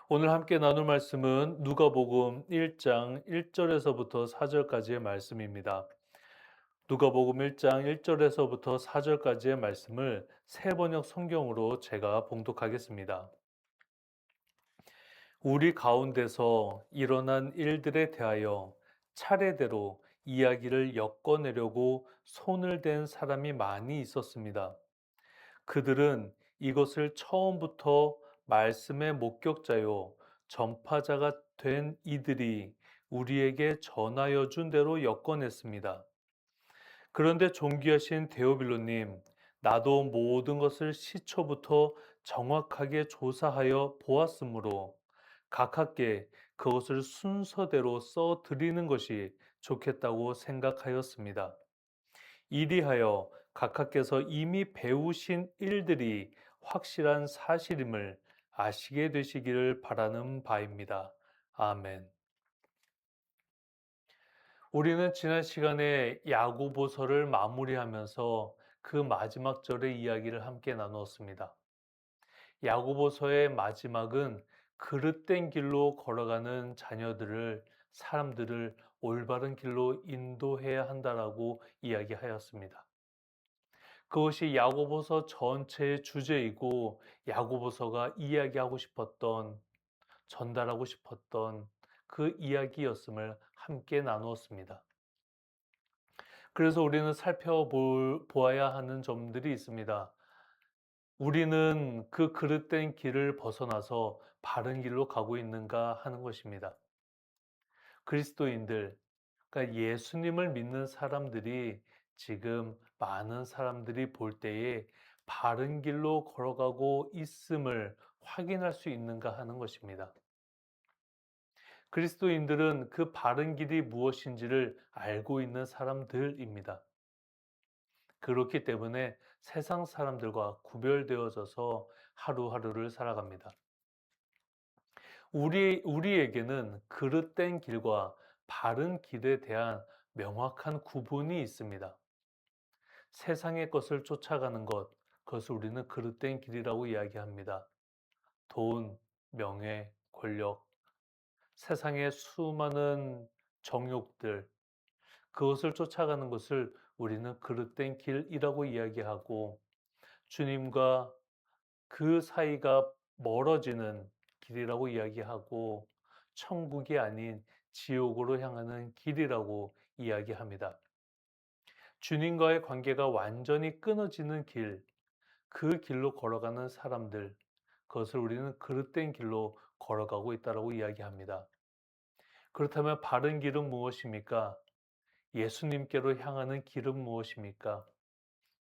오늘 함께 나눌 말씀은 누가복음 1장 1절에서부터 4절까지의 말씀입니다. 누가복음 1장 1절에서부터 4절까지의 말씀을 새 번역 성경으로 제가 봉독하겠습니다. 우리 가운데서 일어난 일들에 대하여 차례대로 이야기를 엮어내려고 손을 댄 사람이 많이 있었습니다. 그들은 이것을 처음부터 말씀의 목격자요, 전파자가 된 이들이 우리에게 전하여 준 대로 엮어냈습니다. 그런데 존귀하신 데오빌로님, 나도 모든 것을 시초부터 정확하게 조사하여 보았으므로 각하께 그것을 순서대로 써 드리는 것이 좋겠다고 생각하였습니다. 이리하여 각하께서 이미 배우신 일들이 확실한 사실임을 아시게 되시기를 바라는 바입니다. 아멘. 우리는 지난 시간에 야고보서를 마무리하면서 그 마지막 절의 이야기를 함께 나누었습니다. 야고보서의 마지막은 그릇된 길로 걸어가는 사람들을 올바른 길로 인도해야 한다라고 이야기하였습니다. 그것이 야고보서 전체의 주제이고 야고보서가 이야기하고 싶었던, 전달하고 싶었던 그 이야기였음을 함께 나누었습니다. 그래서 우리는 살펴보아야 하는 점들이 있습니다. 우리는 그 그릇된 길을 벗어나서 바른 길로 가고 있는가 하는 것입니다. 그리스도인들, 그러니까 예수님을 믿는 사람들이 지금 많은 사람들이 볼 때에 바른 길로 걸어가고 있음을 확인할 수 있는가 하는 것입니다. 그리스도인들은 그 바른 길이 무엇인지를 알고 있는 사람들입니다. 그렇기 때문에 세상 사람들과 구별되어져서 하루하루를 살아갑니다. 우리에게는 그릇된 길과 바른 길에 대한 명확한 구분이 있습니다. 세상의 것을 쫓아가는 것, 그것을 우리는 그릇된 길이라고 이야기합니다. 돈, 명예, 권력, 세상의 수많은 정욕들, 그것을 쫓아가는 것을 우리는 그릇된 길이라고 이야기하고 주님과 그 사이가 멀어지는 길이라고 이야기하고 천국이 아닌 지옥으로 향하는 길이라고 이야기합니다. 주님과의 관계가 완전히 끊어지는 길, 그 길로 걸어가는 사람들, 그것을 우리는 그릇된 길로 걸어가고 있다고 이야기합니다. 그렇다면 바른 길은 무엇입니까? 예수님께로 향하는 길은 무엇입니까?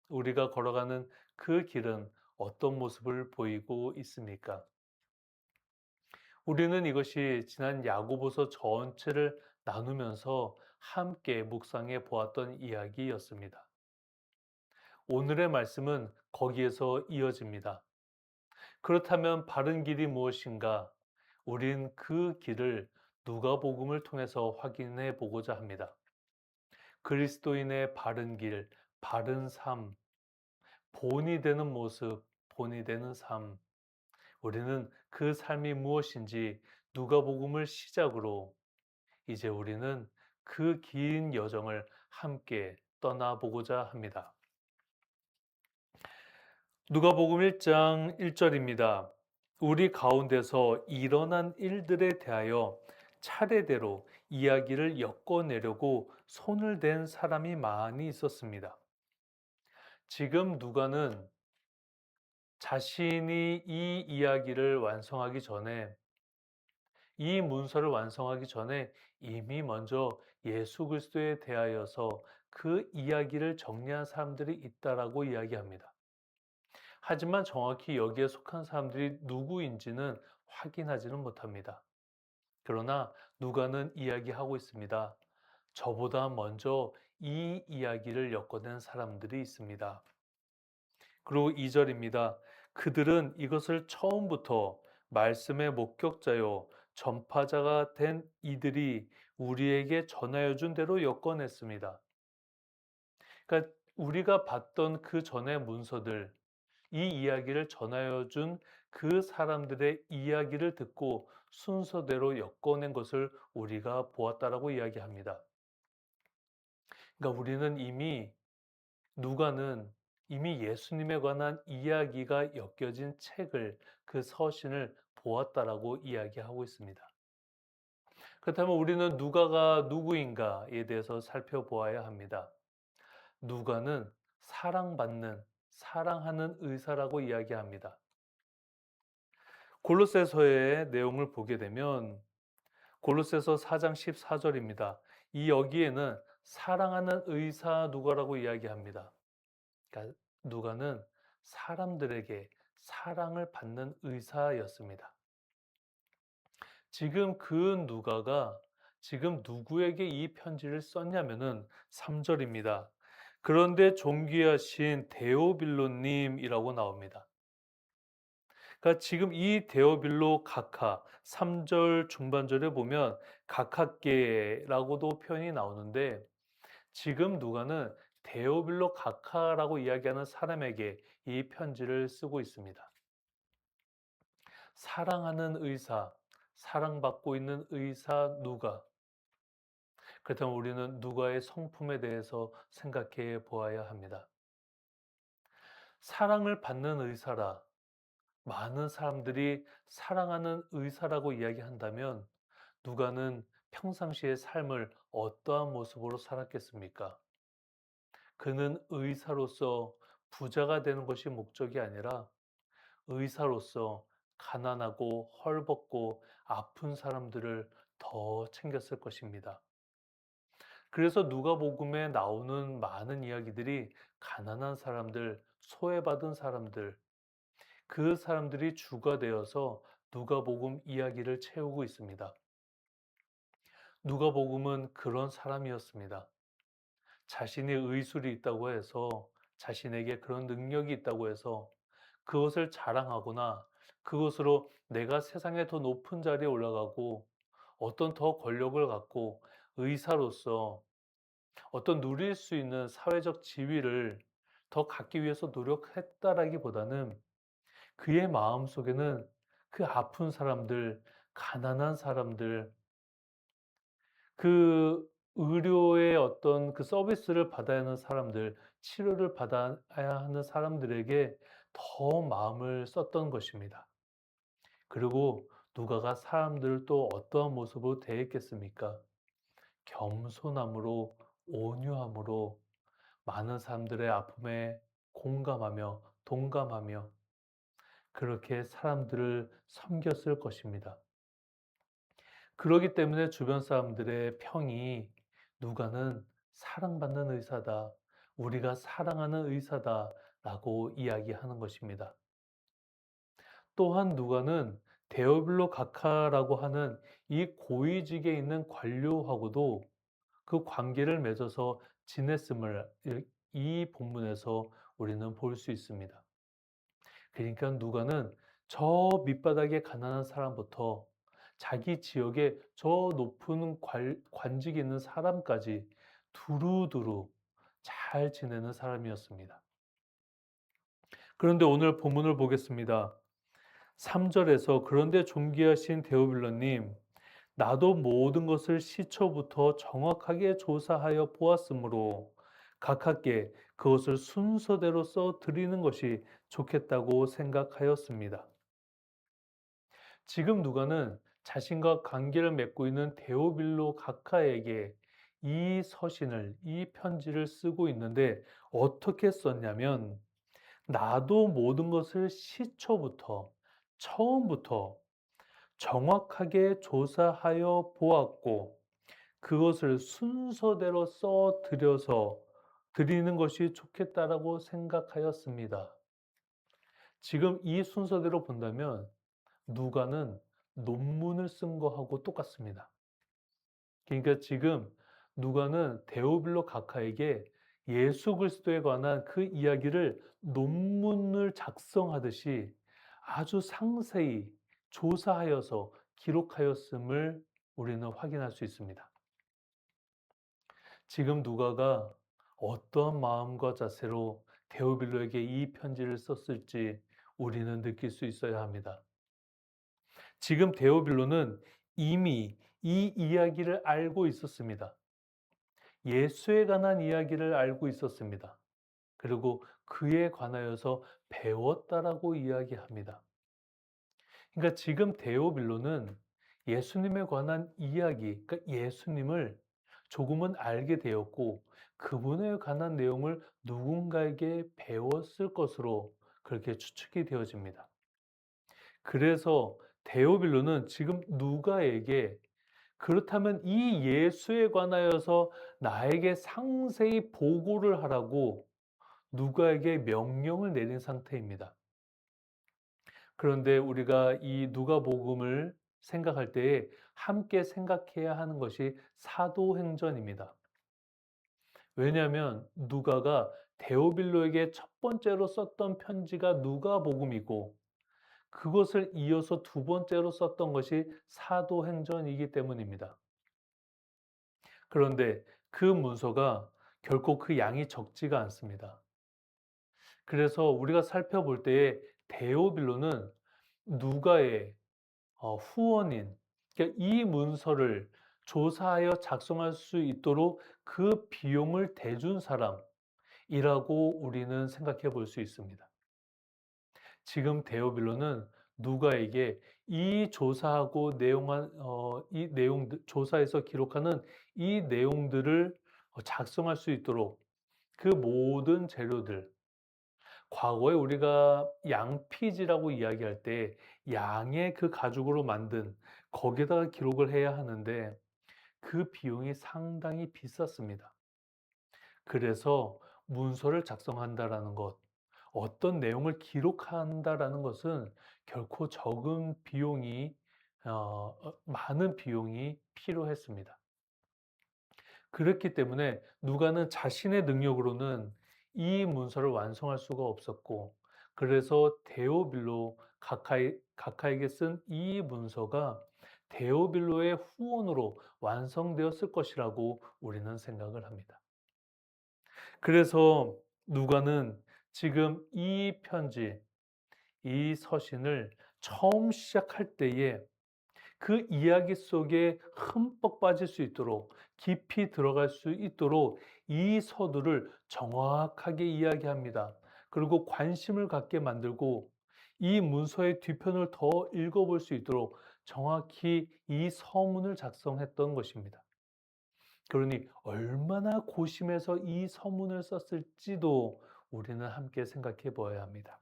우리가 걸어가는 그 길은 어떤 모습을 보이고 있습니까? 우리는 이것이 지난 야고보서 전체를 나누면서 함께 묵상해 보았던 이야기였습니다. 오늘의 말씀은 거기에서 이어집니다. 그렇다면 바른 길이 무엇인가? 우린 그 길을 누가복음을 통해서 확인해 보고자 합니다. 그리스도인의 바른 길, 바른 삶, 본이 되는 모습, 본이 되는 삶. 우리는 그 삶이 무엇인지 누가복음을 시작으로 이제 우리는 그 긴 여정을 함께 떠나보고자 합니다. 누가복음 1장 1절입니다. 우리 가운데서 일어난 일들에 대하여 차례대로 이야기를 엮어내려고 손을 댄 사람이 많이 있었습니다. 지금 누가는 자신이 이 이야기를 완성하기 전에, 이 문서를 완성하기 전에 이미 먼저 예수 그리스도에 대하여서 그 이야기를 정리한 사람들이 있다라고 이야기합니다. 하지만 정확히 여기에 속한 사람들이 누구인지는 확인하지는 못합니다. 그러나 누가는 이야기하고 있습니다. 저보다 먼저 이 이야기를 엮어낸 사람들이 있습니다. 그리고 2절입니다. 그들은 이것을 처음부터 말씀의 목격자요, 전파자가 된 이들이 우리에게 전하여 준 대로 엮어냈습니다. 그러니까 우리가 봤던 그 전의 문서들, 이 이야기를 전하여 준 그 사람들의 이야기를 듣고 순서대로 엮어낸 것을 우리가 보았다라고 이야기합니다. 그러니까 우리는 누가는 이미 예수님에 관한 이야기가 엮여진 책을, 그 서신을 보았다라고 이야기하고 있습니다. 그렇다면 우리는 누가가 누구인가에 대해서 살펴보아야 합니다. 누가는 사랑받는, 사랑하는 의사라고 이야기합니다. 골로새서의 내용을 보게 되면 골로새서 4장 14절입니다. 이 여기에는 사랑하는 의사 누가라고 이야기합니다. 그러니까 누가는 사람들에게 사랑을 받는 의사였습니다. 지금 그 누가가 지금 누구에게 이 편지를 썼냐면은 3절입니다. 그런데 존귀하신 데오빌로님이라고 나옵니다. 그러니까 지금 이 데오빌로 각하 3절 중반절에 보면 각하께라고도 표현이 나오는데 지금 누가는 데오빌로 각하라고 이야기하는 사람에게 이 편지를 쓰고 있습니다. 사랑하는 의사, 사랑받고 있는 의사 누가. 그렇다면 우리는 누가의 성품에 대해서 생각해 보아야 합니다. 사랑을 받는 의사라. 많은 사람들이 사랑하는 의사라고 이야기한다면 누가는 평상시의 삶을 어떠한 모습으로 살았겠습니까? 그는 의사로서 부자가 되는 것이 목적이 아니라 의사로서 가난하고 헐벗고 아픈 사람들을 더 챙겼을 것입니다. 그래서 누가복음에 나오는 많은 이야기들이 가난한 사람들, 소외받은 사람들, 그 사람들이 주가 되어서 누가복음 이야기를 채우고 있습니다. 누가복음은 그런 사람이었습니다. 자신의 의술이 있다고 해서 자신에게 그런 능력이 있다고 해서 그것을 자랑하거나 그것으로 내가 세상에 더 높은 자리에 올라가고 어떤 더 권력을 갖고 의사로서 어떤 누릴 수 있는 사회적 지위를 더 갖기 위해서 노력했다라기보다는 그의 마음속에는 그 아픈 사람들, 가난한 사람들, 그 의료의 어떤 그 서비스를 받아야 하는 사람들, 치료를 받아야 하는 사람들에게 더 마음을 썼던 것입니다. 그리고 누가가 사람들을 또 어떠한 모습으로 대했겠습니까? 겸손함으로, 온유함으로 많은 사람들의 아픔에 공감하며 동감하며 그렇게 사람들을 섬겼을 것입니다. 그러기 때문에 주변 사람들의 평이 누가는 사랑받는 의사다, 우리가 사랑하는 의사다라고 이야기하는 것입니다. 또한 누가는 데오빌로 각하라고 하는 이 고위직에 있는 관료하고도 그 관계를 맺어서 지냈음을 이 본문에서 우리는 볼 수 있습니다. 그러니까 누가는 저 밑바닥에 가난한 사람부터 자기 지역에 저 높은 관직이 있는 사람까지 두루두루 잘 지내는 사람이었습니다. 그런데 오늘 본문을 보겠습니다. 3절에서 그런데 존귀하신 데오빌로님, 나도 모든 것을 시초부터 정확하게 조사하여 보았으므로 각하께 그것을 순서대로 써 드리는 것이 좋겠다고 생각하였습니다. 지금 누가는 자신과 관계를 맺고 있는 데오빌로 각하에게 이 서신을, 이 편지를 쓰고 있는데 어떻게 썼냐면 나도 모든 것을 시초부터, 처음부터 정확하게 조사하여 보았고 그것을 순서대로 써 드려서 드리는 것이 좋겠다라고 생각하였습니다. 지금 이 순서대로 본다면 누가는 논문을 쓴 거하고 똑같습니다. 그러니까 지금 누가는 데오빌로 각하에게 예수 그리스도에 관한 그 이야기를 논문을 작성하듯이 아주 상세히 조사하여서 기록하였음을 우리는 확인할 수 있습니다. 지금 누가가 어떠한 마음과 자세로 데오빌로에게 이 편지를 썼을지 우리는 느낄 수 있어야 합니다. 지금 데오빌로는 이미 이 이야기를 알고 있었습니다. 예수에 관한 이야기를 알고 있었습니다. 그리고 그에 관하여서 배웠다라고 이야기합니다. 그러니까 지금 데오빌로는 예수님에 관한 이야기, 그러니까 예수님을 조금은 알게 되었고 그분에 관한 내용을 누군가에게 배웠을 것으로 그렇게 추측이 되어집니다. 그래서 데오빌로는 지금 누가에게 그렇다면 이 예수에 관하여서 나에게 상세히 보고를 하라고 누가에게 명령을 내린 상태입니다. 그런데 우리가 이 누가복음을 생각할 때에 함께 생각해야 하는 것이 사도행전입니다. 왜냐하면 누가가 데오빌로에게 첫 번째로 썼던 편지가 누가복음이고 그것을 이어서 두 번째로 썼던 것이 사도행전이기 때문입니다. 그런데 그 문서가 결코 그 양이 적지가 않습니다. 그래서 우리가 살펴볼 때에 데오빌로는 누가의 후원인, 그러니까 이 문서를 조사하여 작성할 수 있도록 그 비용을 대준 사람이라고 우리는 생각해 볼 수 있습니다. 지금 데오빌로는 누가에게 이 조사하고 이 내용들, 조사에서 기록하는 이 내용들을 작성할 수 있도록 그 모든 재료들, 과거에 우리가 양피지라고 이야기할 때 양의 그 가죽으로 만든 거기에다가 기록을 해야 하는데 그 비용이 상당히 비쌌습니다. 그래서 문서를 작성한다라는 것, 어떤 내용을 기록한다라는 것은 결코 적은 비용이 많은 비용이 필요했습니다. 그렇기 때문에 누가는 자신의 능력으로는 이 문서를 완성할 수가 없었고 그래서 데오빌로 각하에게 쓴 이 문서가 데오빌로의 후원으로 완성되었을 것이라고 우리는 생각을 합니다. 그래서 누가는 지금 이 편지, 이 서신을 처음 시작할 때에 그 이야기 속에 흠뻑 빠질 수 있도록 깊이 들어갈 수 있도록 이 서두를 정확하게 이야기합니다. 그리고 관심을 갖게 만들고 이 문서의 뒤편을 더 읽어볼 수 있도록 정확히 이 서문을 작성했던 것입니다. 그러니 얼마나 고심해서 이 서문을 썼을지도 우리는 함께 생각해 보아야 합니다.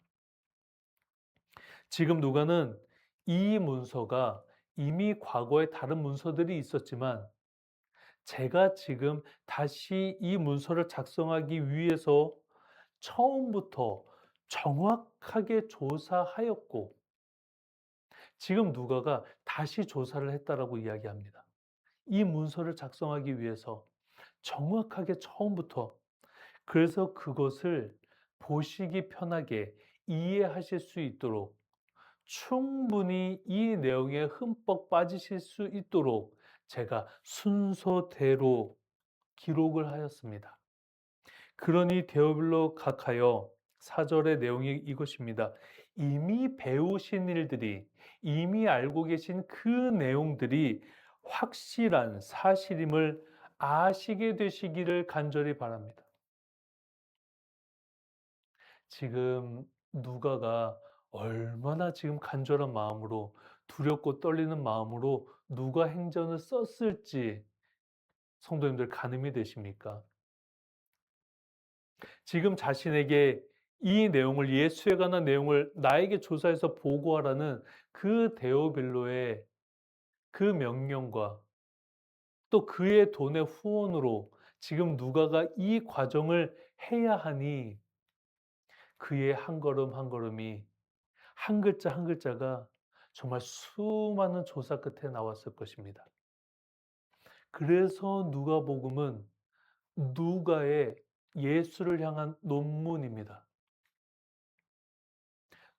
지금 누가는 이 문서가 이미 과거에 다른 문서들이 있었지만 제가 지금 다시 이 문서를 작성하기 위해서 처음부터 정확하게 조사하였고 지금 누가가 다시 조사를 했다라고 이야기합니다. 이 문서를 작성하기 위해서 정확하게 처음부터 그래서 그것을 보시기 편하게 이해하실 수 있도록 충분히 이 내용에 흠뻑 빠지실 수 있도록 제가 순서대로 기록을 하였습니다. 그러니 데오빌로 각하여 4절의 내용이 이것입니다. 이미 배우신 일들이 이미 알고 계신 그 내용들이 확실한 사실임을 아시게 되시기를 간절히 바랍니다. 지금 누가가 얼마나 지금 간절한 마음으로 두렵고 떨리는 마음으로 누가 행전을 썼을지 성도님들 가늠이 되십니까? 지금 자신에게 이 내용을 예수에 관한 내용을 나에게 조사해서 보고하라는 그 데오빌로의 그 명령과 또 그의 돈의 후원으로 지금 누가가 이 과정을 해야 하니 그의 한 걸음 한 걸음이 한 글자 한 글자가 정말 수많은 조사 끝에 나왔을 것입니다. 그래서 누가복음은 누가의 예수를 향한 논문입니다.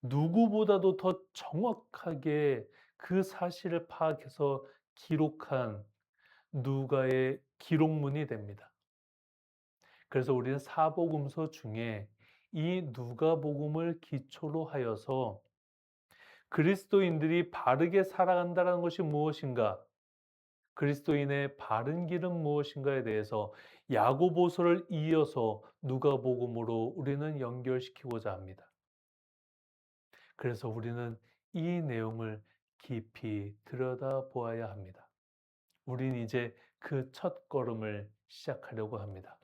누구보다도 더 정확하게 그 사실을 파악해서 기록한 누가의 기록문이 됩니다. 그래서 우리는 사복음서 중에 이 누가복음을 기초로 하여서 그리스도인들이 바르게 살아간다는 것이 무엇인가? 그리스도인의 바른 길은 무엇인가에 대해서 야고보서를 이어서 누가복음으로 우리는 연결시키고자 합니다. 그래서 우리는 이 내용을 깊이 들여다보아야 합니다. 우린 이제 그 첫걸음을 시작하려고 합니다.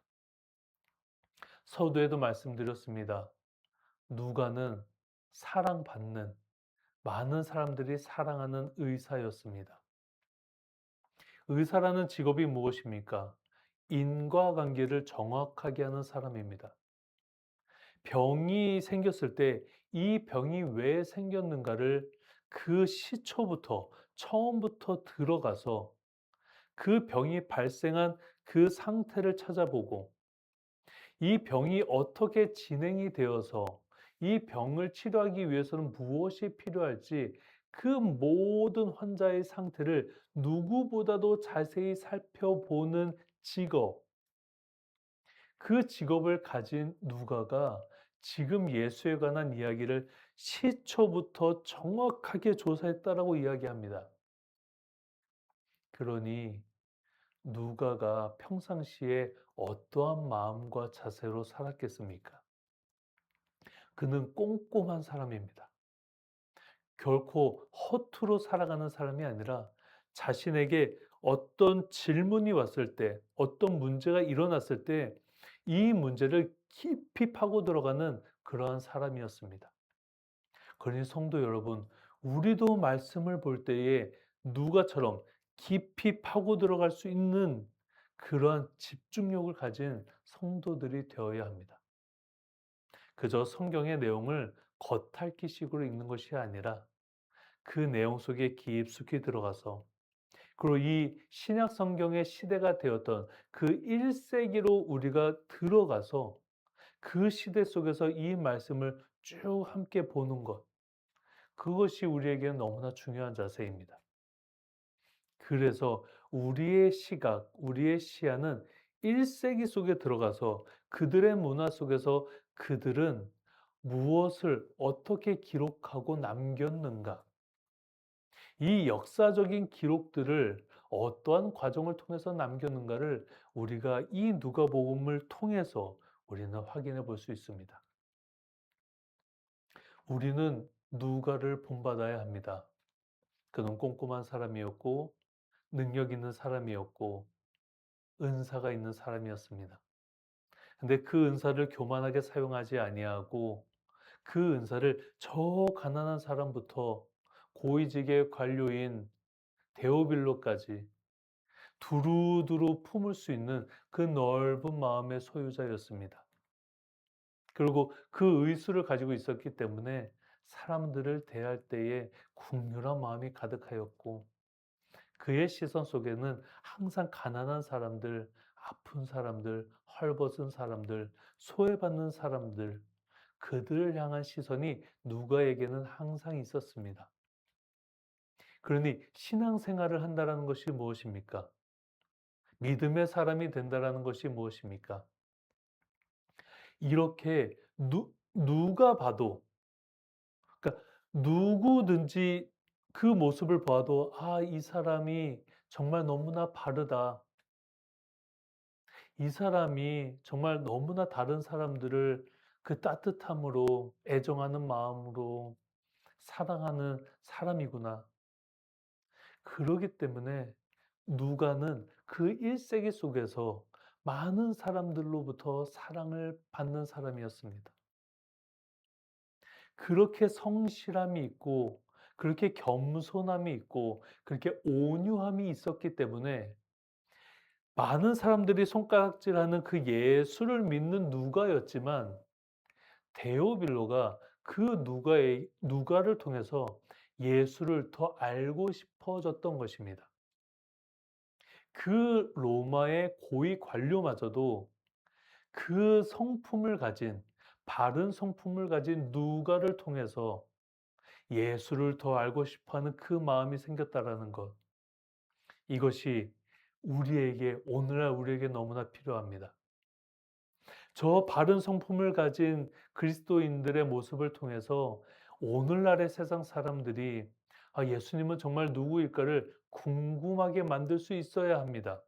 서두에도 말씀드렸습니다. 누가는 사랑받는, 많은 사람들이 사랑하는 의사였습니다. 의사라는 직업이 무엇입니까? 인과관계를 정확하게 하는 사람입니다. 병이 생겼을 때 이 병이 왜 생겼는가를 그 시초부터, 처음부터 들어가서 그 병이 발생한 그 상태를 찾아보고 이 병이 어떻게 진행이 되어서 이 병을 치료하기 위해서는 무엇이 필요할지 그 모든 환자의 상태를 누구보다도 자세히 살펴보는 직업, 그 직업을 가진 누가가 지금 예수에 관한 이야기를 시초부터 정확하게 조사했다라고 이야기합니다. 그러니 누가가 평상시에 어떠한 마음과 자세로 살았겠습니까? 그는 꼼꼼한 사람입니다. 결코 허투루 살아가는 사람이 아니라 자신에게 어떤 질문이 왔을 때, 어떤 문제가 일어났을 때 이 문제를 깊이 파고 들어가는 그러한 사람이었습니다. 그러니 성도 여러분, 우리도 말씀을 볼 때에 누가처럼 깊이 파고 들어갈 수 있는 그러한 집중력을 가진 성도들이 되어야 합니다. 그저 성경의 내용을 겉핥기식으로 읽는 것이 아니라 그 내용 속에 깊숙이 들어가서 그리고 이 신약 성경의 시대가 되었던 그 1세기로 우리가 들어가서 그 시대 속에서 이 말씀을 쭉 함께 보는 것, 그것이 우리에게는 너무나 중요한 자세입니다. 그래서 우리의 시각, 우리의 시야는 1세기 속에 들어가서 그들의 문화 속에서 그들은 무엇을 어떻게 기록하고 남겼는가? 이 역사적인 기록들을 어떠한 과정을 통해서 남겼는가를 우리가 이 누가복음을 통해서 우리는 확인해 볼 수 있습니다. 우리는 누가를 본받아야 합니다. 그는 꼼꼼한 사람이었고 능력 있는 사람이었고 은사가 있는 사람이었습니다. 근데 그 은사를 교만하게 사용하지 아니하고 그 은사를 저 가난한 사람부터 고위직의 관료인 데오빌로까지 두루두루 품을 수 있는 그 넓은 마음의 소유자였습니다. 그리고 그 의수를 가지고 있었기 때문에 사람들을 대할 때에 국률한 마음이 가득하였고 그의 시선 속에는 항상 가난한 사람들, 아픈 사람들, 헐벗은 사람들, 소외받는 사람들, 그들을 향한 시선이 누가에게는 항상 있었습니다. 그러니 신앙생활을 한다는 것이 무엇입니까? 믿음의 사람이 된다는 것이 무엇입니까? 이렇게 누가 봐도, 그러니까 누구든지 그 모습을 봐도, 아, 이 사람이 정말 너무나 바르다. 이 사람이 정말 너무나 다른 사람들을 그 따뜻함으로, 애정하는 마음으로 사랑하는 사람이구나. 그러기 때문에 누가는 그 1세기 속에서 많은 사람들로부터 사랑을 받는 사람이었습니다. 그렇게 성실함이 있고 그렇게 겸손함이 있고 그렇게 온유함이 있었기 때문에 많은 사람들이 손가락질하는 그 예수를 믿는 누가였지만 데오빌로가 그 누가를 통해서 예수를 더 알고 싶어졌던 것입니다. 그 로마의 고위 관료마저도 그 성품을 가진, 바른 성품을 가진 누가를 통해서 예수를 더 알고 싶어 하는 그 마음이 생겼다라는 것. 이것이 오늘날 우리에게 너무나 필요합니다. 저 바른 성품을 가진 그리스도인들의 모습을 통해서 오늘날의 세상 사람들이 예수님은 정말 누구일까를 궁금하게 만들 수 있어야 합니다.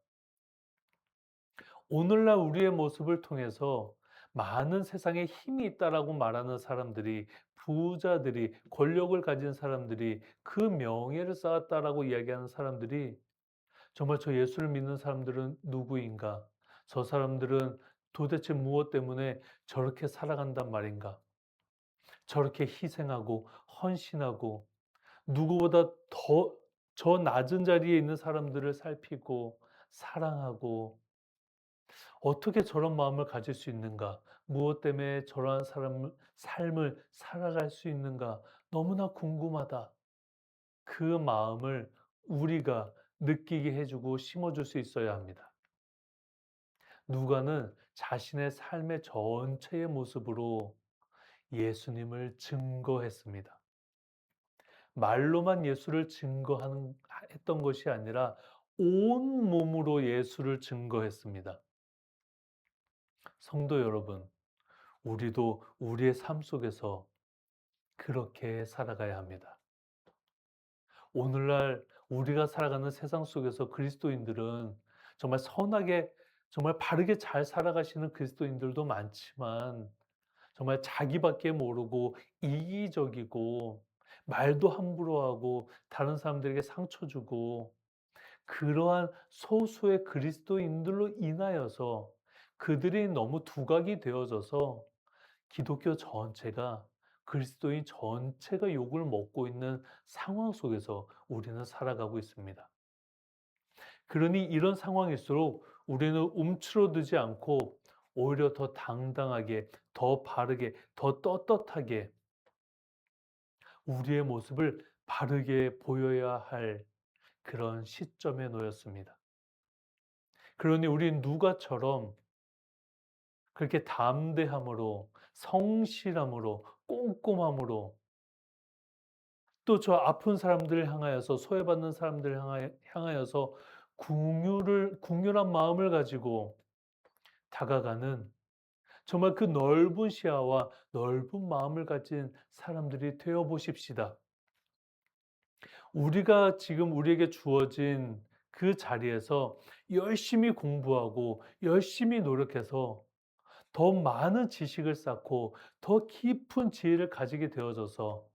오늘날 우리의 모습을 통해서 많은 세상에 힘이 있다라고 말하는 사람들이, 부자들이, 권력을 가진 사람들이, 그 명예를 쌓았다라고 이야기하는 사람들이 정말 저 예수를 믿는 사람들은 누구인가? 저 사람들은 도대체 무엇 때문에 저렇게 살아간단 말인가? 저렇게 희생하고 헌신하고 누구보다 더 저 낮은 자리에 있는 사람들을 살피고 사랑하고 어떻게 저런 마음을 가질 수 있는가? 무엇 때문에 저러한 삶을 살아갈 수 있는가? 너무나 궁금하다. 그 마음을 우리가 느끼게 해주고 심어줄 수 있어야 합니다. 누가는 자신의 삶의 전체의 모습으로 예수님을 증거했습니다. 말로만 예수를 했던 것이 아니라 온 몸으로 예수를 증거했습니다. 성도 여러분, 우리도 우리의 삶 속에서 그렇게 살아가야 합니다. 오늘날 우리가 살아가는 세상 속에서 그리스도인들은 정말 선하게, 정말 바르게 잘 살아가시는 그리스도인들도 많지만 정말 자기밖에 모르고 이기적이고 말도 함부로 하고 다른 사람들에게 상처 주고 그러한 소수의 그리스도인들로 인하여서 그들이 너무 두각이 되어져서 기독교 전체가 그리스도인 전체가 욕을 먹고 있는 상황 속에서 우리는 살아가고 있습니다. 그러니 이런 상황일수록 우리는 움츠러들지 않고 오히려 더 당당하게, 더 바르게, 더 떳떳하게 우리의 모습을 바르게 보여야 할 그런 시점에 놓였습니다. 그러니 우린 누가처럼 그렇게 담대함으로, 성실함으로, 꼼꼼함으로 또 저 아픈 사람들을 향하여서 소외받는 사람들을 향하여서 궁휼한 마음을 가지고 다가가는 정말 그 넓은 시야와 넓은 마음을 가진 사람들이 되어 보십시다. 우리가 지금 우리에게 주어진 그 자리에서 열심히 공부하고 열심히 노력해서 더 많은 지식을 쌓고 더 깊은 지혜를 가지게 되어져서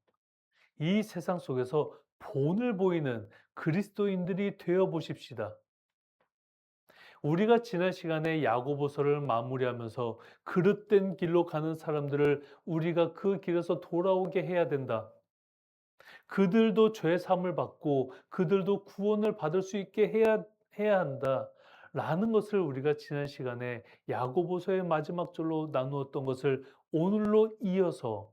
이 세상 속에서 본을 보이는 그리스도인들이 되어 보십시다. 우리가 지난 시간에 야고보서를 마무리하면서 그릇된 길로 가는 사람들을 우리가 그 길에서 돌아오게 해야 된다. 그들도 죄 사함을 받고 그들도 구원을 받을 수 있게 해야 한다. 라는 것을 우리가 지난 시간에 야고보서의 마지막 절로 나누었던 것을 오늘로 이어서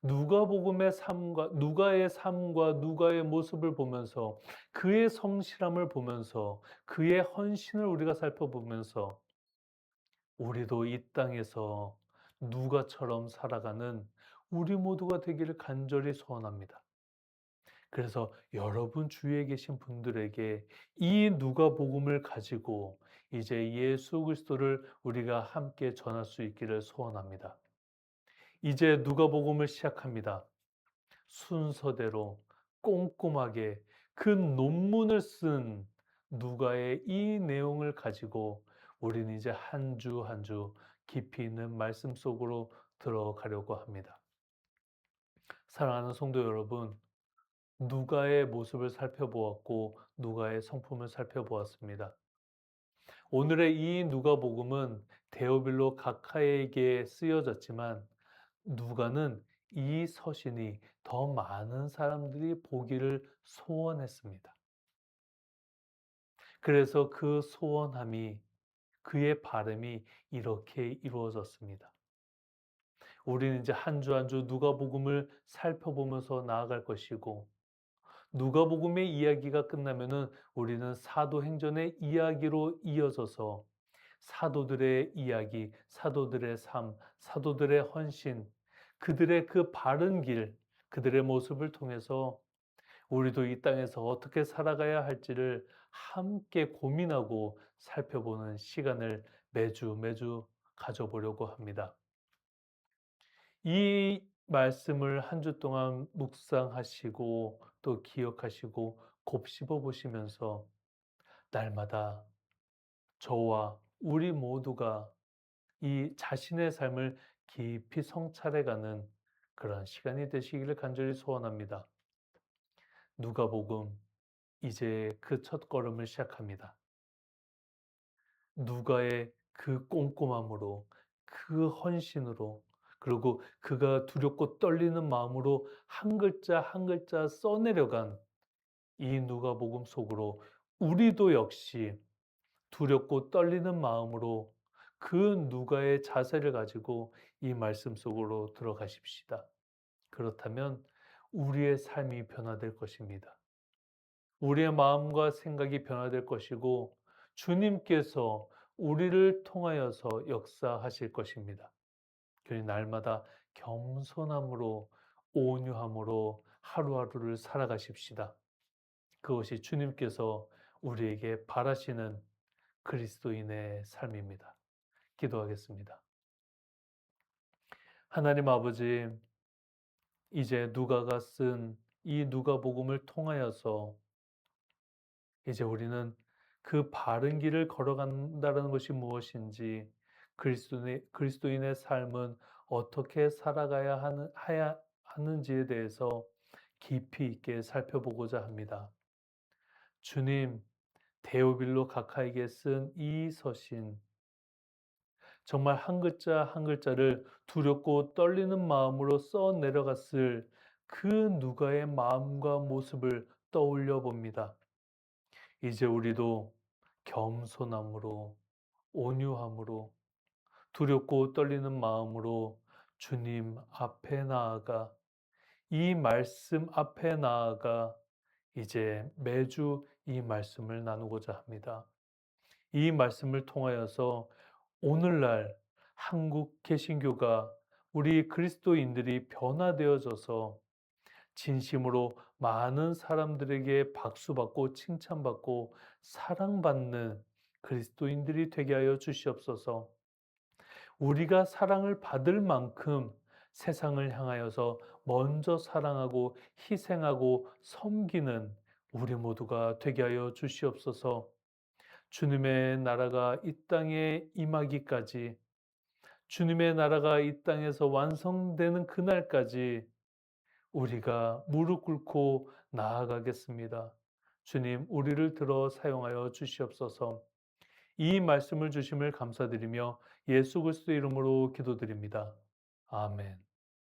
누가의 삶과 누가의 모습을 보면서 그의 성실함을 보면서 그의 헌신을 우리가 살펴보면서 우리도 이 땅에서 누가처럼 살아가는 우리 모두가 되기를 간절히 소원합니다. 그래서 여러분 주위에 계신 분들에게 이 누가복음을 가지고 이제 예수 그리스도를 우리가 함께 전할 수 있기를 소원합니다. 이제 누가복음을 시작합니다. 순서대로 꼼꼼하게 그 논문을 쓴 누가의 이 내용을 가지고 우리는 이제 한 주 한 주 깊이 있는 말씀 속으로 들어가려고 합니다. 사랑하는 성도 여러분, 누가의 모습을 살펴보았고 누가의 성품을 살펴보았습니다. 오늘의 이 누가복음은 데오빌로 각하에게 쓰여졌지만 누가는 이 서신이 더 많은 사람들이 보기를 소원했습니다. 그래서 그 소원함이 그의 바람이 이렇게 이루어졌습니다. 우리는 이제 한 주 한 주 누가복음을 살펴보면서 나아갈 것이고 누가복음의 이야기가 끝나면은 우리는 사도행전의 이야기로 이어져서 사도들의 이야기, 사도들의 삶, 사도들의 헌신, 그들의 그 바른 길, 그들의 모습을 통해서 우리도 이 땅에서 어떻게 살아가야 할지를 함께 고민하고 살펴보는 시간을 매주 가져보려고 합니다. 이 말씀을 한 주 동안 묵상하시고 또 기억하시고 곱씹어 보시면서 날마다 저와 우리 모두가 이 자신의 삶을 깊이 성찰해가는 그런 시간이 되시기를 간절히 소원합니다. 누가복음 이제 그 첫걸음을 시작합니다. 누가의 그 꼼꼼함으로, 그 헌신으로, 그리고 그가 두렵고 떨리는 마음으로 한 글자 한 글자 써내려간 이 누가복음 속으로 우리도 역시 두렵고 떨리는 마음으로 그 누가의 자세를 가지고 이 말씀 속으로 들어가십시다. 그렇다면 우리의 삶이 변화될 것입니다. 우리의 마음과 생각이 변화될 것이고 주님께서 우리를 통하여서 역사하실 것입니다. 그러니 날마다 겸손함으로 온유함으로 하루하루를 살아가십시다. 그것이 주님께서 우리에게 바라시는 그리스도인의 삶입니다. 기도하겠습니다. 하나님 아버지, 이제 누가가 쓴 이 누가복음을 통하여서 이제 우리는 그 바른 길을 걸어간다는 것이 무엇인지, 그리스도인의 삶은 어떻게 살아가야 하는지에 대해서 깊이 있게 살펴보고자 합니다. 주님, 데오빌로 가카에게 쓴 이 서신, 정말 한 글자 한 글자를 두렵고 떨리는 마음으로 써 내려갔을 그 누가의 마음과 모습을 떠올려 봅니다. 이제 우리도 겸손함으로, 온유함으로, 두렵고 떨리는 마음으로 주님 앞에 나아가, 이 말씀 앞에 나아가 이제 매주 이 말씀을 나누고자 합니다. 이 말씀을 통하여서 오늘날 한국 개신교가, 우리 그리스도인들이 변화되어져서 진심으로 많은 사람들에게 박수받고 칭찬받고 사랑받는 그리스도인들이 되게 하여 주시옵소서. 우리가 사랑을 받을 만큼 세상을 향하여서 먼저 사랑하고 희생하고 섬기는 우리 모두가 되게 하여 주시옵소서. 주님의 나라가 이 땅에 임하기까지, 주님의 나라가 이 땅에서 완성되는 그날까지 우리가 무릎 꿇고 나아가겠습니다. 주님, 우리를 들어 사용하여 주시옵소서. 이 말씀을 주심을 감사드리며 예수 그리스도 이름으로 기도드립니다. 아멘.